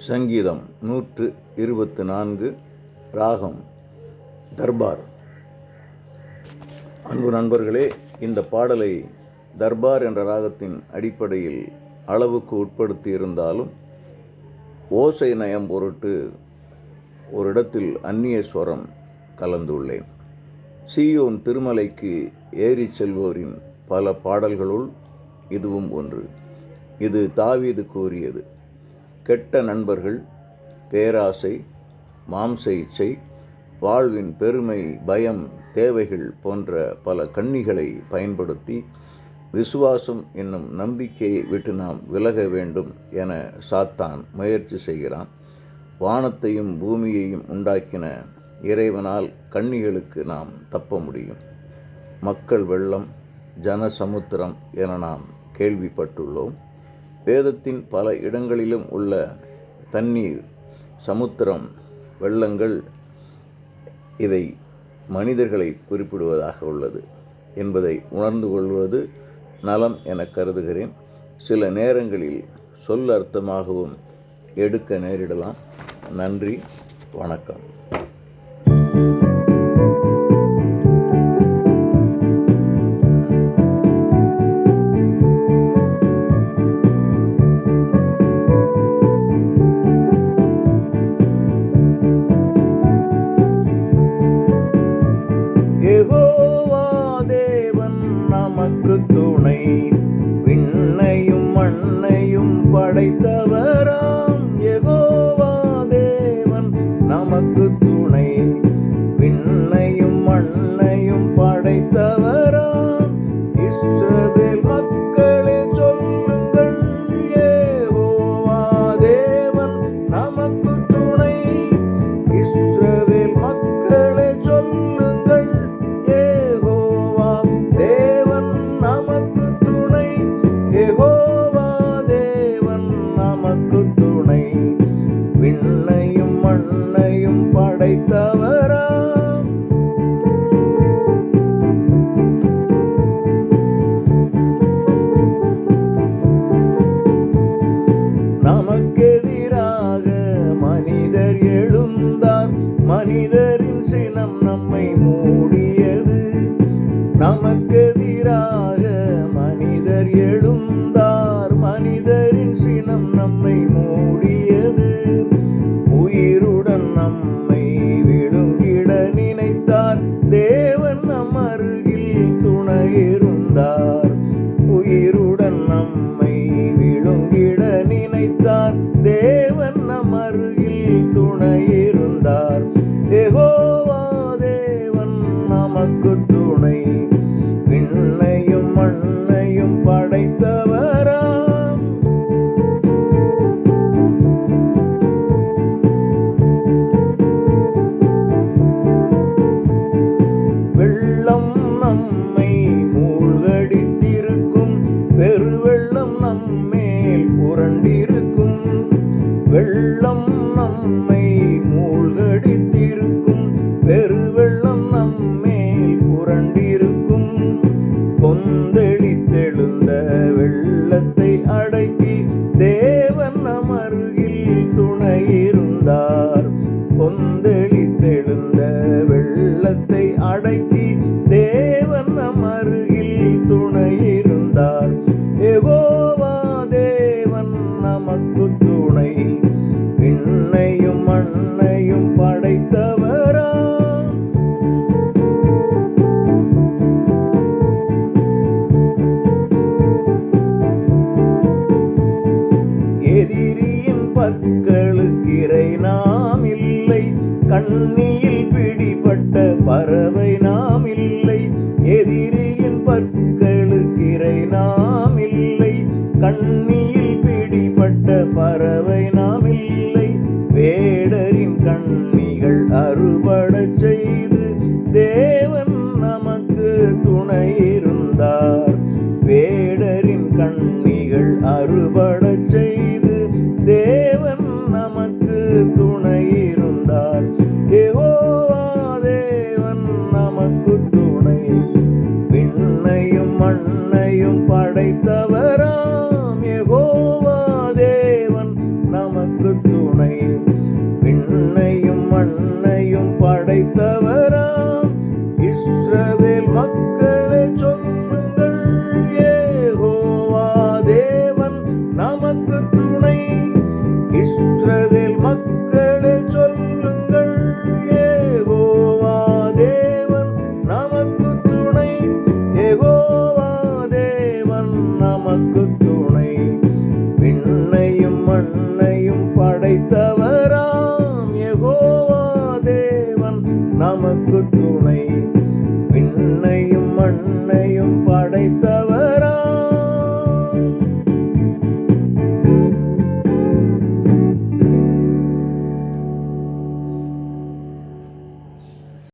சங்கீதம் 124 ராகம் தர்பார். அன்பு நண்பர்களே, இந்த பாடலை தர்பார் என்ற ராகத்தின் அடிப்படையில் அளவுக்கு உட்படுத்தி இருந்தாலும் ஓசை நயம் பொருட்டு ஒரு இடத்தில் அந்நிய ஸ்வரம் கலந்துள்ளேன். சீயோன் திருமலைக்கு ஏறி செல்வோரின் பல பாடல்களுள் இதுவும் ஒன்று. இது தாவீது கூறியது. கெட்ட நண்பர்கள், பேராசை, மாம்ச இச்சை, வாழ்வின் பெருமை, பயம், தேவைகள் போன்ற பல கண்ணிகளை பயன்படுத்தி விசுவாசம் என்னும் நம்பிக்கையை விட்டு நாம் விலக வேண்டும் என சாத்தான் முயற்சி செய்கிறான். வானத்தையும் பூமியையும் உண்டாக்கின இறைவனால் கண்ணிகளுக்கு நாம் தப்ப முடியும். மக்கள் வெள்ளம், ஜன சமுத்திரம் என நாம் கேள்விப்பட்டுள்ளோம். வேதத்தின் பல இடங்களிலும் உள்ள தண்ணீர், சமுத்திரம், வெள்ளங்கள் இவை மனிதர்களை குறிப்பிடுவதாக உள்ளது என்பதை உணர்ந்து கொள்வது நலம் என கருதுகிறேன். சில நேரங்களில் சொல் அர்த்தமாகவும் எடுக்க நேரிடலாம். நன்றி, வணக்கம். யெகோவா தேவன் நமக்கு துணை, விண்ணையும் மண்ணையும் படைத்தவராம். யெகோவா தேவன் நமக்கு துணை, விண்ணையும் மண்ணையும் படைத்தவராம். இஸ்ரவேல் மக்களே சொல்லுங்கள், யெகோவா தேவன் நமக்கு துணை. இஸ்ரவேல் மக்களே சொல்லுங்கள், யெகோவா தேவன் நமக்கு துணை. யெகோவா தேவன் நமக்கு துணை, விண்ணையும் மண்ணையும் படைத்தவராம். நமக்கெதிராக மனிதர் எழுந்தார், மனிதரின் சினம் நம்மை மூடியது. நமக்கெதிராக மனிதர் எழுந்தார், மனிதரின் சினம் நம்மை மூடியது. உயிருடன் நம்மை விழுங்கிட நினைத்தார், தேவன் நம் அருகில் துணை இருந்தார். உயிருடன் நம்மை விழுங்கிட நினைத்தார், தேவன் நம் அருகில் துணை இருந்தார். யெகோவா தேவன் நமக்கு துணை, விண்ணையும் மண்ணையும் படைத்தவராம். வெள்ளம் நம்மை மூழ்கடித்திருக்கும், பெருவெள்ளம் நம்மேல் புரண்டிருக்கும். வெள்ளம் நம்மை மூழ்கடித்திருக்கும், பெருவெள்ளம் நம்மேல் புரண்டிருக்கும். கொந்தளித்தெழுந்த வெள்ளத்தை அடக்கி தேவன் நம் அருகில் துணை இருந்தார். கொந்தளித்தெழுந்த வெள்ளத்தை அடக்கி தேவன் நம் அருகில் துணை இருந்தார். யெகோவா தேவன் நமக்கு துணை, விண்ணையும் மண்ணையும் படைத்தவராம். எதிரியின் பற்களுக்கு இறை நாம் இல்லை, கண்ணியில் பிடிபட்ட பறவை நாம் இல்லை. எதிரியின் பற்களுக்கு இறை நாம் இல்லை, கண்ணியில் பிடிபட்ட பறவை நாம் இல்லை. வேடரின் கண்ணிகள் அறுபடச் செய்து தேவன் நமக்கு துணை இருந்தார். வேடரின் கண்ணிகள் அறுபடச் செய்து தேவன் நமக்கு துணை இருந்தார். யெகோவா தேவன் நமக்கு துணை, விண்ணையும் மண்ணையும் படைத்தவராம். யெகோவா தேவன் நமக்கு துணை. விண்ணையும் மண்ணையும் படைத்தவராம் இஸ்ரவேல் மக்களே சொல்லுங்கள், யெகோவா தேவன் நமக்கு துணை. இஸ்ரவேல் மக்களே சொல்லுங்கள், யெகோவா தேவன் நமக்கு துணை. யெகோவா தேவன் நமக்கு துணை. விண்ணையும் மண்ணையும் படைத்தவராம் யெகோவா தேவன் நமக்கு துணை. விண்ணையும் மண்ணையும் படைத்தவர்